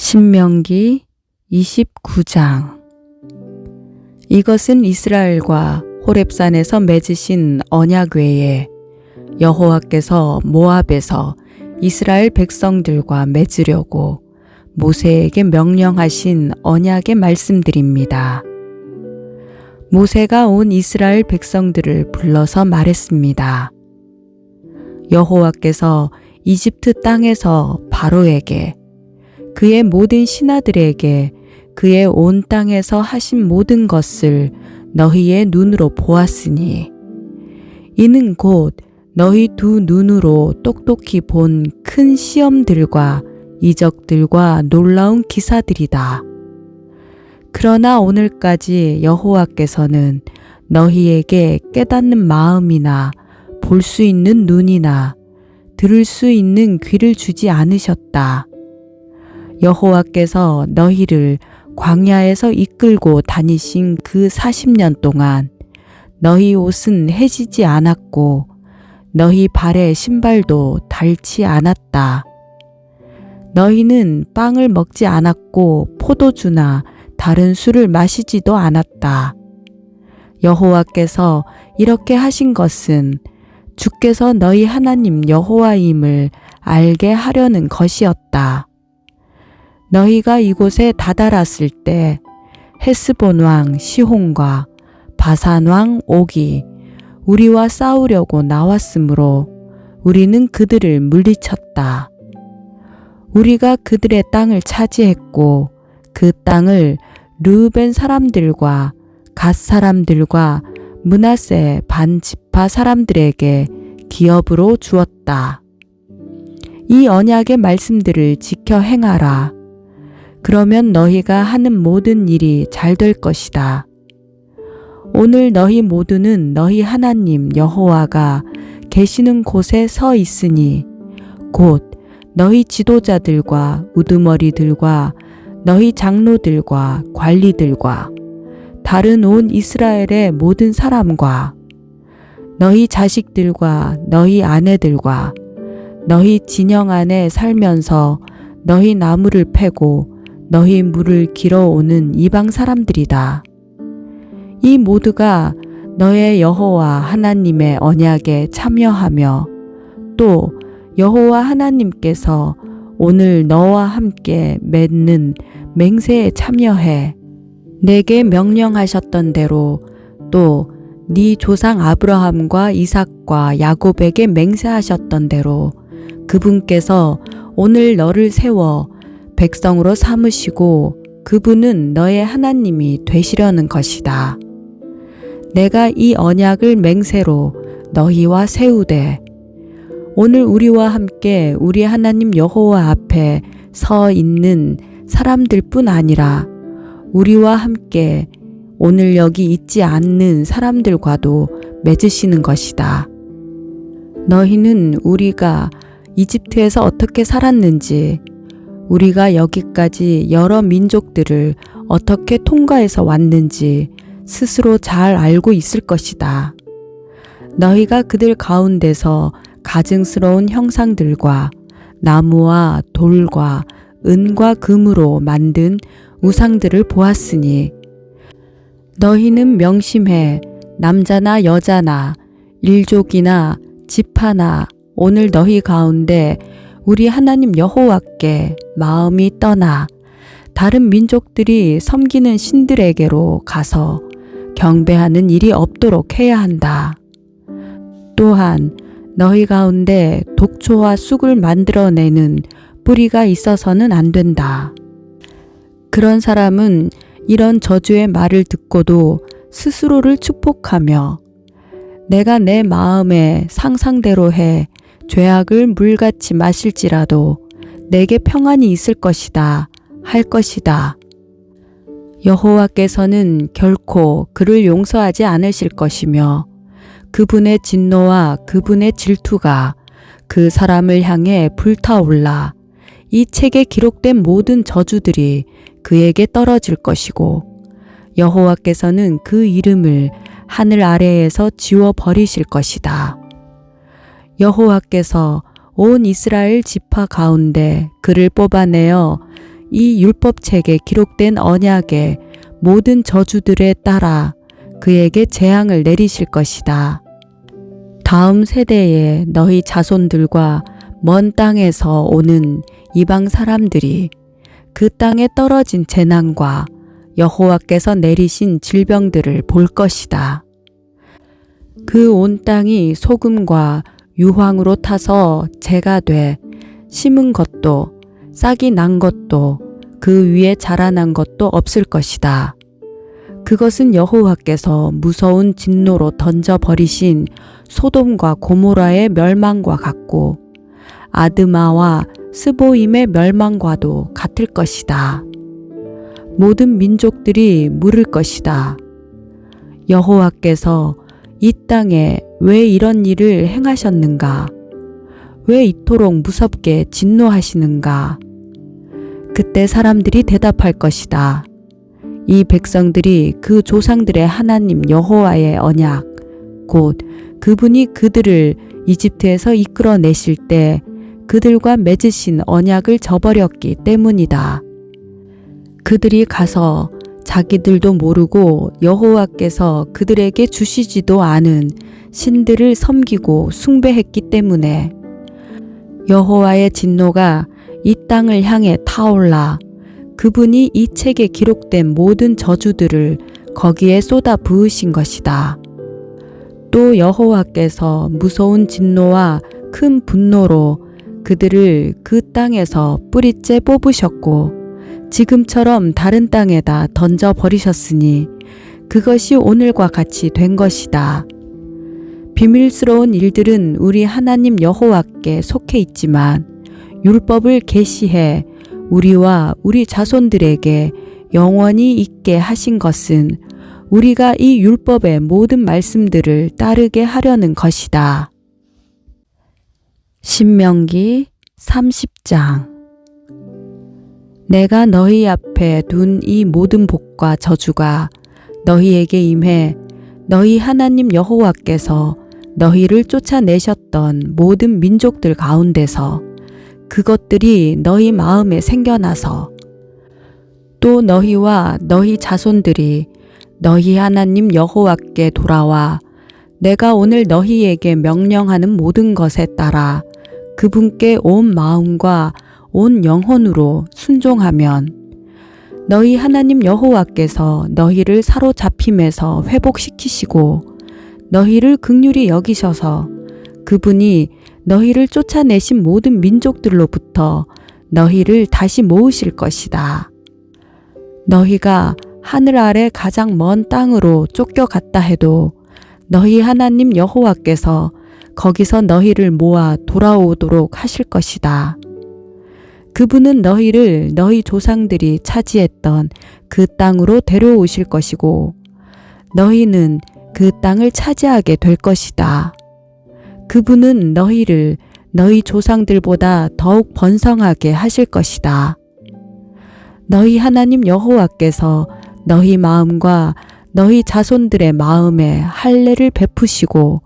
신명기 29장. 이것은 이스라엘과 호렙산에서 맺으신 언약 외에 여호와께서 모압에서 이스라엘 백성들과 맺으려고 모세에게 명령하신 언약의 말씀들입니다. 모세가 온 이스라엘 백성들을 불러서 말했습니다. 여호와께서 이집트 땅에서 바로에게, 그의 모든 신하들에게, 그의 온 땅에서 하신 모든 것을 너희의 눈으로 보았으니 이는 곧 너희 두 눈으로 똑똑히 본 큰 시험들과 이적들과 놀라운 기사들이다. 그러나 오늘까지 여호와께서는 너희에게 깨닫는 마음이나 볼 수 있는 눈이나 들을 수 있는 귀를 주지 않으셨다. 여호와께서 너희를 광야에서 이끌고 다니신 그 40년 동안 너희 옷은 해지지 않았고 너희 발의 신발도 닳지 않았다. 너희는 빵을 먹지 않았고 포도주나 다른 술을 마시지도 않았다. 여호와께서 이렇게 하신 것은 주께서 너희 하나님 여호와임을 알게 하려는 것이었다. 너희가 이곳에 다다랐을 때 헤스본 왕 시혼과 바산 왕 옥이 우리와 싸우려고 나왔으므로 우리는 그들을 물리쳤다. 우리가 그들의 땅을 차지했고 그 땅을 르우벤 사람들과 갓 사람들과 므낫세 반 지파 사람들에게 기업으로 주었다. 이 언약의 말씀들을 지켜 행하라. 그러면 너희가 하는 모든 일이 잘 될 것이다. 오늘 너희 모두는 너희 하나님 여호와가 계시는 곳에 서 있으니 곧 너희 지도자들과 우두머리들과 너희 장로들과 관리들과 다른 온 이스라엘의 모든 사람과 너희 자식들과 너희 아내들과 너희 진영 안에 살면서 너희 나무를 패고 너희 물을 길어오는 이방 사람들이다. 이 모두가 너의 여호와 하나님의 언약에 참여하며 또 여호와 하나님께서 오늘 너와 함께 맺는 맹세에 참여해 내게 명령하셨던 대로 또 네 조상 아브라함과 이삭과 야곱에게 맹세하셨던 대로 그분께서 오늘 너를 세워 백성으로 삼으시고 그분은 너의 하나님이 되시려는 것이다. 내가 이 언약을 맹세로 너희와 세우되 오늘 우리와 함께 우리 하나님 여호와 앞에 서 있는 사람들뿐 아니라 우리와 함께 오늘 여기 있지 않는 사람들과도 맺으시는 것이다. 너희는 우리가 이집트에서 어떻게 살았는지, 우리가 여기까지 여러 민족들을 어떻게 통과해서 왔는지 스스로 잘 알고 있을 것이다. 너희가 그들 가운데서 가증스러운 형상들과 나무와 돌과 은과 금으로 만든 우상들을 보았으니 너희는 명심해 남자나 여자나 일족이나 지파나 오늘 너희 가운데 우리 하나님 여호와께 마음이 떠나 다른 민족들이 섬기는 신들에게로 가서 경배하는 일이 없도록 해야 한다. 또한 너희 가운데 독초와 쑥을 만들어내는 뿌리가 있어서는 안 된다. 그런 사람은 이런 저주의 말을 듣고도 스스로를 축복하며 내가 내 마음의 상상대로 해 죄악을 물같이 마실지라도 내게 평안이 있을 것이다 할 것이다. 여호와께서는 결코 그를 용서하지 않으실 것이며 그분의 진노와 그분의 질투가 그 사람을 향해 불타올라 이 책에 기록된 모든 저주들이 그에게 떨어질 것이고 여호와께서는 그 이름을 하늘 아래에서 지워 버리실 것이다. 여호와께서 온 이스라엘 지파 가운데 그를 뽑아내어 이 율법책에 기록된 언약의 모든 저주들에 따라 그에게 재앙을 내리실 것이다. 다음 세대에 너희 자손들과 먼 땅에서 오는 이방 사람들이 그 땅에 떨어진 재난과 여호와께서 내리신 질병들을 볼 것이다. 그 온 땅이 소금과 유황으로 타서 재가 돼 심은 것도 싹이 난 것도 그 위에 자라난 것도 없을 것이다. 그것은 여호와께서 무서운 진노로 던져버리신 소돔과 고모라의 멸망과 같고 아드마와 스보임의 멸망과도 같을 것이다. 모든 민족들이 물을 것이다. 여호와께서 이 땅에 왜 이런 일을 행하셨는가? 왜 이토록 무섭게 진노하시는가? 그때 사람들이 대답할 것이다. 이 백성들이 그 조상들의 하나님 여호와의 언약, 곧 그분이 그들을 이집트에서 이끌어내실 때 그들과 맺으신 언약을 저버렸기 때문이다. 그들이 가서 자기들도 모르고 여호와께서 그들에게 주시지도 않은 신들을 섬기고 숭배했기 때문에 여호와의 진노가 이 땅을 향해 타올라 그분이 이 책에 기록된 모든 저주들을 거기에 쏟아 부으신 것이다. 또 여호와께서 무서운 진노와 큰 분노로 그들을 그 땅에서 뿌리째 뽑으셨고 지금처럼 다른 땅에다 던져버리셨으니 그것이 오늘과 같이 된 것이다. 비밀스러운 일들은 우리 하나님 여호와께 속해 있지만 율법을 계시해 우리와 우리 자손들에게 영원히 있게 하신 것은 우리가 이 율법의 모든 말씀들을 따르게 하려는 것이다. 신명기 30장. 내가 너희 앞에 둔 이 모든 복과 저주가 너희에게 임해 너희 하나님 여호와께서 너희를 쫓아내셨던 모든 민족들 가운데서 그것들이 너희 마음에 생겨나서 또 너희와 너희 자손들이 너희 하나님 여호와께 돌아와 내가 오늘 너희에게 명령하는 모든 것에 따라 그분께 온 마음과 온 영혼으로 순종하면 너희 하나님 여호와께서 너희를 사로잡힘에서 회복시키시고 너희를 긍휼히 여기셔서 그분이 너희를 쫓아내신 모든 민족들로부터 너희를 다시 모으실 것이다. 너희가 하늘 아래 가장 먼 땅으로 쫓겨갔다 해도 너희 하나님 여호와께서 거기서 너희를 모아 돌아오도록 하실 것이다. 그분은 너희를 너희 조상들이 차지했던 그 땅으로 데려오실 것이고 너희는 그 땅을 차지하게 될 것이다. 그분은 너희를 너희 조상들보다 더욱 번성하게 하실 것이다. 너희 하나님 여호와께서 너희 마음과 너희 자손들의 마음에 할례를 베푸시고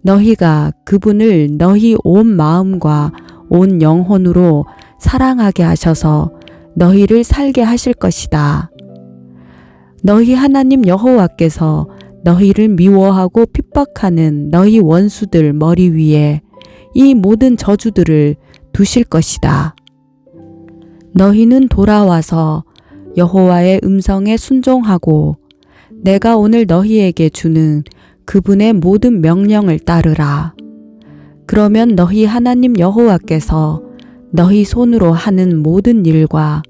너희가 그분을 너희 온 마음과 온 영혼으로 사랑하게 하셔서 너희를 살게 하실 것이다. 너희 하나님 여호와께서 너희를 미워하고 핍박하는 너희 원수들 머리 위에 이 모든 저주들을 두실 것이다. 너희는 돌아와서 여호와의 음성에 순종하고 내가 오늘 너희에게 주는 그분의 모든 명령을 따르라. 그러면 너희 하나님 여호와께서 너희 손으로 하는 모든 일과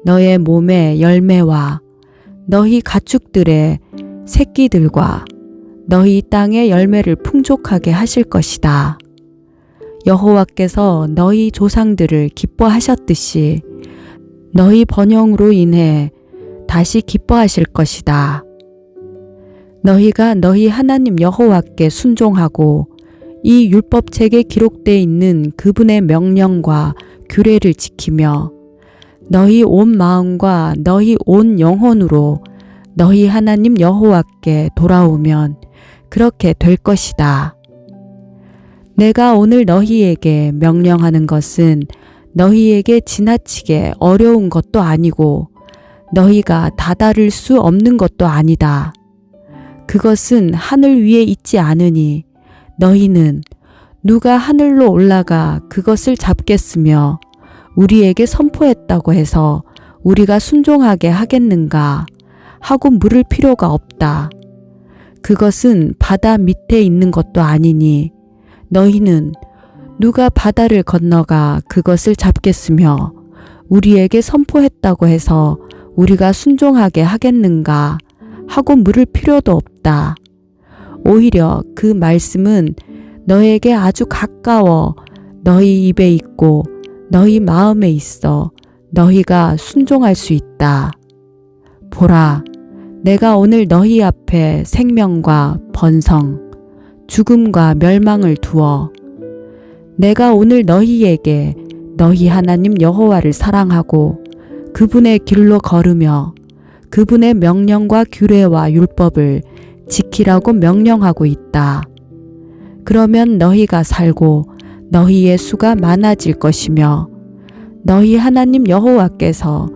너의 몸의 열매와 너희 가축들의 새끼들과 너희 땅의 열매를 풍족하게 하실 것이다. 여호와께서 너희 조상들을 기뻐하셨듯이 너희 번영으로 인해 다시 기뻐하실 것이다. 너희가 너희 하나님 여호와께 순종하고 이 율법책에 기록되어 있는 그분의 명령과 규례를 지키며 너희 온 마음과 너희 온 영혼으로 너희 하나님 여호와께 돌아오면 그렇게 될 것이다. 내가 오늘 너희에게 명령하는 것은 너희에게 지나치게 어려운 것도 아니고 너희가 다다를 수 없는 것도 아니다. 그것은 하늘 위에 있지 않으니 너희는 누가 하늘로 올라가 그것을 잡겠으며 우리에게 선포했다고 해서 우리가 순종하게 하겠는가 하고 물을 필요가 없다. 그것은 바다 밑에 있는 것도 아니니 너희는 누가 바다를 건너가 그것을 잡겠으며 우리에게 선포했다고 해서 우리가 순종하게 하겠는가 하고 물을 필요도 없다. 오히려 그 말씀은 너에게 아주 가까워 너희 입에 있고 너희 마음에 있어 너희가 순종할 수 있다. 보라, 내가 오늘 너희 앞에 생명과 번성, 죽음과 멸망을 두어 내가 오늘 너희에게 너희 하나님 여호와를 사랑하고 그분의 길로 걸으며 그분의 명령과 규례와 율법을 지키라고 명령하고 있다. 그러면 너희가 살고 너희의 수가 많아질 것이며 너희 하나님 여호와께서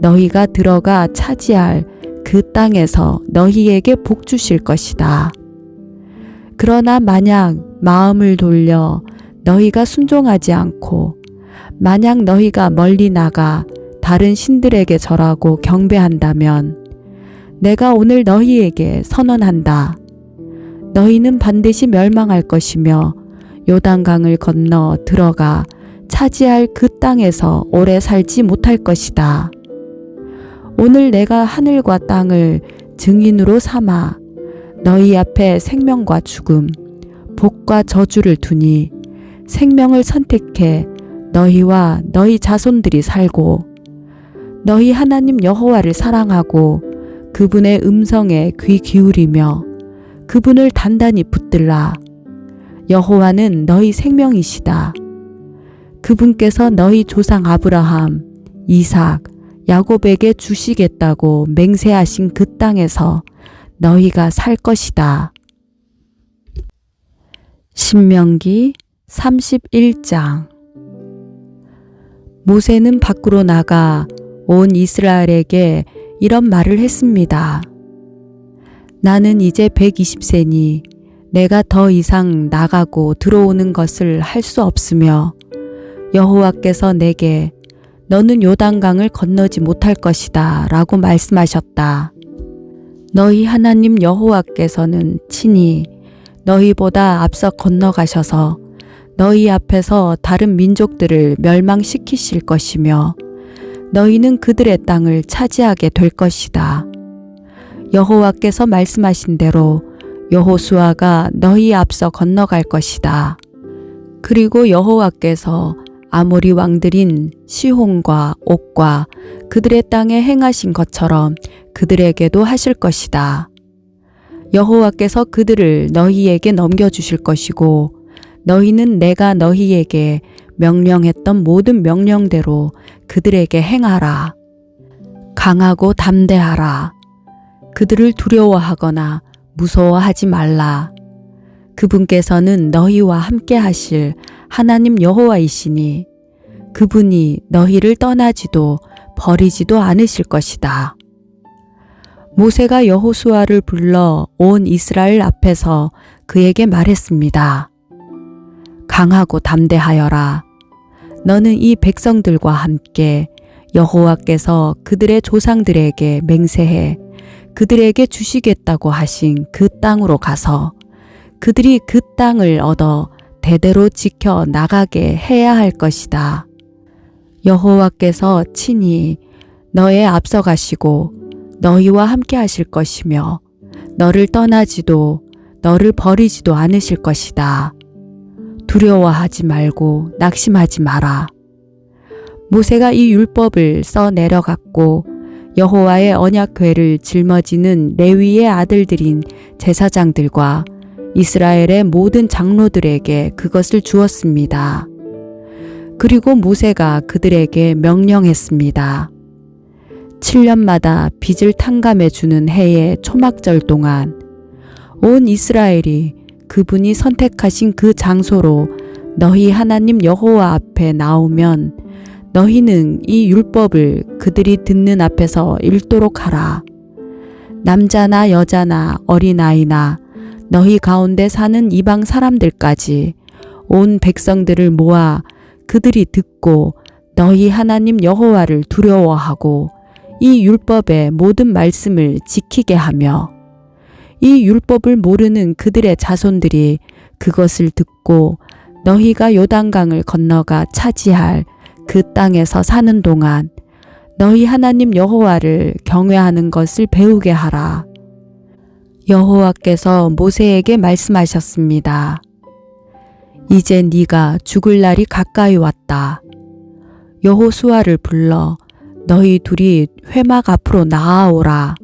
너희가 들어가 차지할 그 땅에서 너희에게 복 주실 것이다. 그러나 만약 마음을 돌려 너희가 순종하지 않고 만약 너희가 멀리 나가 다른 신들에게 절하고 경배한다면 내가 오늘 너희에게 선언한다. 너희는 반드시 멸망할 것이며 요단강을 건너 들어가 차지할 그 땅에서 오래 살지 못할 것이다. 오늘 내가 하늘과 땅을 증인으로 삼아 너희 앞에 생명과 죽음, 복과 저주를 두니 생명을 선택해 너희와 너희 자손들이 살고 너희 하나님 여호와를 사랑하고 그분의 음성에 귀 기울이며 그분을 단단히 붙들라. 여호와는 너희 생명이시다. 그분께서 너희 조상 아브라함, 이삭, 야곱에게 주시겠다고 맹세하신 그 땅에서 너희가 살 것이다. 신명기 31장. 모세는 밖으로 나가 온 이스라엘에게 이런 말을 했습니다. 나는 이제 120세니 내가 더 이상 나가고 들어오는 것을 할 수 없으며 여호와께서 내게 너는 요단강을 건너지 못할 것이다 라고 말씀하셨다. 너희 하나님 여호와께서는 친히 너희보다 앞서 건너가셔서 너희 앞에서 다른 민족들을 멸망시키실 것이며 너희는 그들의 땅을 차지하게 될 것이다. 여호와께서 말씀하신 대로 여호수아가 너희 앞서 건너갈 것이다. 그리고 여호와께서 아모리 왕들인 시혼과 옥과 그들의 땅에 행하신 것처럼 그들에게도 하실 것이다. 여호와께서 그들을 너희에게 넘겨주실 것이고 너희는 내가 너희에게 명령했던 모든 명령대로 그들에게 행하라. 강하고 담대하라. 그들을 두려워하거나 무서워하지 말라. 그분께서는 너희와 함께 하실 하나님 여호와이시니 그분이 너희를 떠나지도 버리지도 않으실 것이다. 모세가 여호수아를 불러 온 이스라엘 앞에서 그에게 말했습니다. 강하고 담대하여라. 너는 이 백성들과 함께 여호와께서 그들의 조상들에게 맹세해 그들에게 주시겠다고 하신 그 땅으로 가서 그들이 그 땅을 얻어 대대로 지켜 나가게 해야 할 것이다. 여호와께서 친히 너의 앞서 가시고 너희와 함께 하실 것이며 너를 떠나지도 너를 버리지도 않으실 것이다. 두려워하지 말고 낙심하지 마라. 모세가 이 율법을 써 내려갔고 여호와의 언약궤를 짊어지는 레위의 아들들인 제사장들과 이스라엘의 모든 장로들에게 그것을 주었습니다. 그리고 모세가 그들에게 명령했습니다. 7년마다 빚을 탕감해 주는 해의 초막절 동안 온 이스라엘이 그분이 선택하신 그 장소로 너희 하나님 여호와 앞에 나오면 너희는 이 율법을 그들이 듣는 앞에서 읽도록 하라. 남자나 여자나 어린아이나 너희 가운데 사는 이방 사람들까지 온 백성들을 모아 그들이 듣고 너희 하나님 여호와를 두려워하고 이 율법의 모든 말씀을 지키게 하며 이 율법을 모르는 그들의 자손들이 그것을 듣고 너희가 요단강을 건너가 차지할 그 땅에서 사는 동안 너희 하나님 여호와를 경외하는 것을 배우게 하라. 여호와께서 모세에게 말씀하셨습니다. 이제 네가 죽을 날이 가까이 왔다. 여호수아를 불러 너희 둘이 회막 앞으로 나아오라.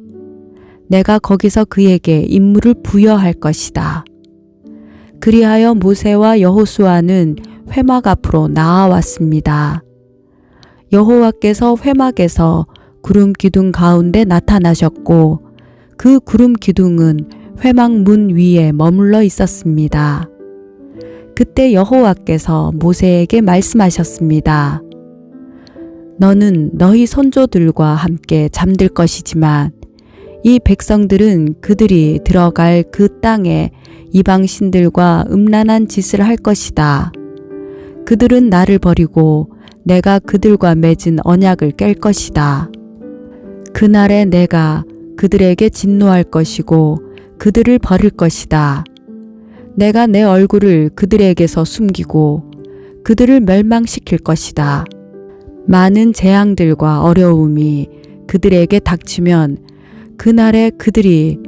내가 거기서 그에게 임무를 부여할 것이다. 그리하여 모세와 여호수아는 회막 앞으로 나아왔습니다. 여호와께서 회막에서 구름 기둥 가운데 나타나셨고 그 구름 기둥은 회막 문 위에 머물러 있었습니다. 그때 여호와께서 모세에게 말씀하셨습니다. 너는 너희 선조들과 함께 잠들 것이지만 이 백성들은 그들이 들어갈 그 땅에 이방신들과 음란한 짓을 할 것이다. 그들은 나를 버리고 내가 그들과 맺은 언약을 깰 것이다. 그날에 내가 그들에게 진노할 것이고 그들을 버릴 것이다. 내가 내 얼굴을 그들에게서 숨기고 그들을 멸망시킬 것이다. 많은 재앙들과 어려움이 그들에게 닥치면 그날에 그들이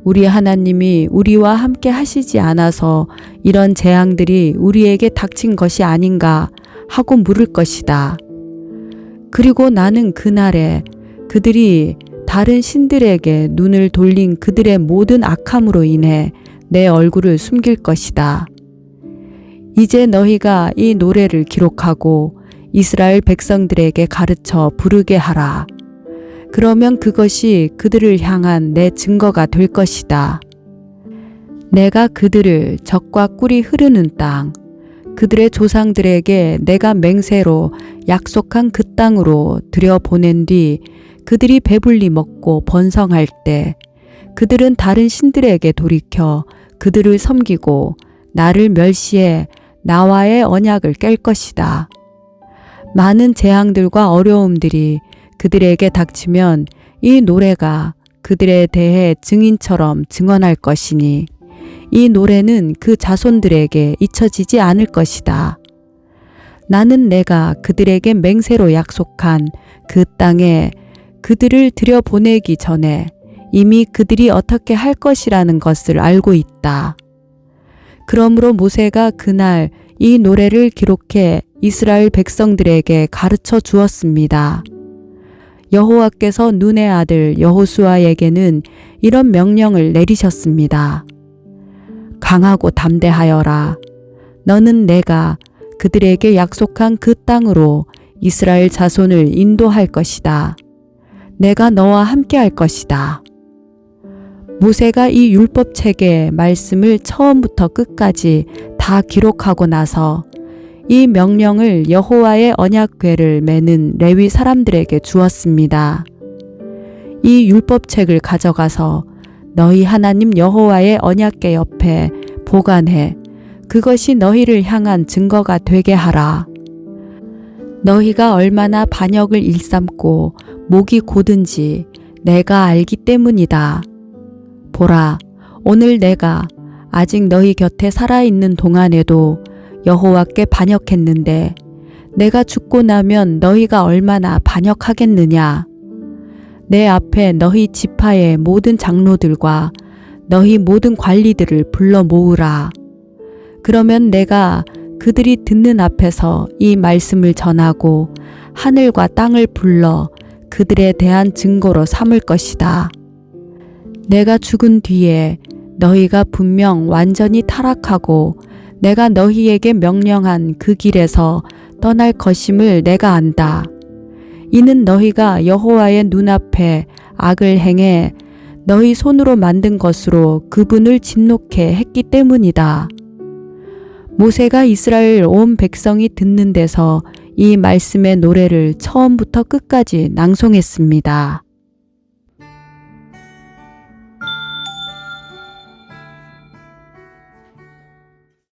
우리 하나님이 우리와 함께 하시지 않아서 이런 재앙들이 우리에게 닥친 것이 아닌가 하고 물을 것이다. 그리고 나는 그날에 그들이 다른 신들에게 눈을 돌린 그들의 모든 악함으로 인해 내 얼굴을 숨길 것이다. 이제 너희가 이 노래를 기록하고 이스라엘 백성들에게 가르쳐 부르게 하라. 그러면 그것이 그들을 향한 내 증거가 될 것이다. 내가 그들을 적과 꿀이 흐르는 땅, 그들의 조상들에게 내가 맹세로 약속한 그 땅으로 들여보낸 뒤 그들이 배불리 먹고 번성할 때 그들은 다른 신들에게 돌이켜 그들을 섬기고 나를 멸시해 나와의 언약을 깰 것이다. 많은 재앙들과 어려움들이 그들에게 닥치면 이 노래가 그들에 대해 증인처럼 증언할 것이니 이 노래는 그 자손들에게 잊혀지지 않을 것이다. 나는 내가 그들에게 맹세로 약속한 그 땅에 그들을 들여보내기 전에 이미 그들이 어떻게 할 것이라는 것을 알고 있다. 그러므로 모세가 그날 이 노래를 기록해 이스라엘 백성들에게 가르쳐 주었습니다. 여호와께서 눈의 아들 여호수아에게는 이런 명령을 내리셨습니다. 강하고 담대하여라. 너는 내가 그들에게 약속한 그 땅으로 이스라엘 자손을 인도할 것이다. 내가 너와 함께 할 것이다. 모세가 이 율법책의 말씀을 처음부터 끝까지 다 기록하고 나서 이 명령을 여호와의 언약궤를 매는 레위 사람들에게 주었습니다. 이 율법책을 가져가서 너희 하나님 여호와의 언약궤 옆에 보관해 그것이 너희를 향한 증거가 되게 하라. 너희가 얼마나 반역을 일삼고 목이 고든지 내가 알기 때문이다. 보라, 오늘 내가 아직 너희 곁에 살아있는 동안에도 여호와께 반역했는데 내가 죽고 나면 너희가 얼마나 반역하겠느냐. 내 앞에 너희 지파의 모든 장로들과 너희 모든 관리들을 불러 모으라. 그러면 내가 그들이 듣는 앞에서 이 말씀을 전하고 하늘과 땅을 불러 그들에 대한 증거로 삼을 것이다. 내가 죽은 뒤에 너희가 분명 완전히 타락하고 내가 너희에게 명령한 그 길에서 떠날 것임을 내가 안다. 이는 너희가 여호와의 눈앞에 악을 행해 너희 손으로 만든 것으로 그분을 진노케 했기 때문이다. 모세가 이스라엘 온 백성이 듣는 데서 이 말씀의 노래를 처음부터 끝까지 낭송했습니다.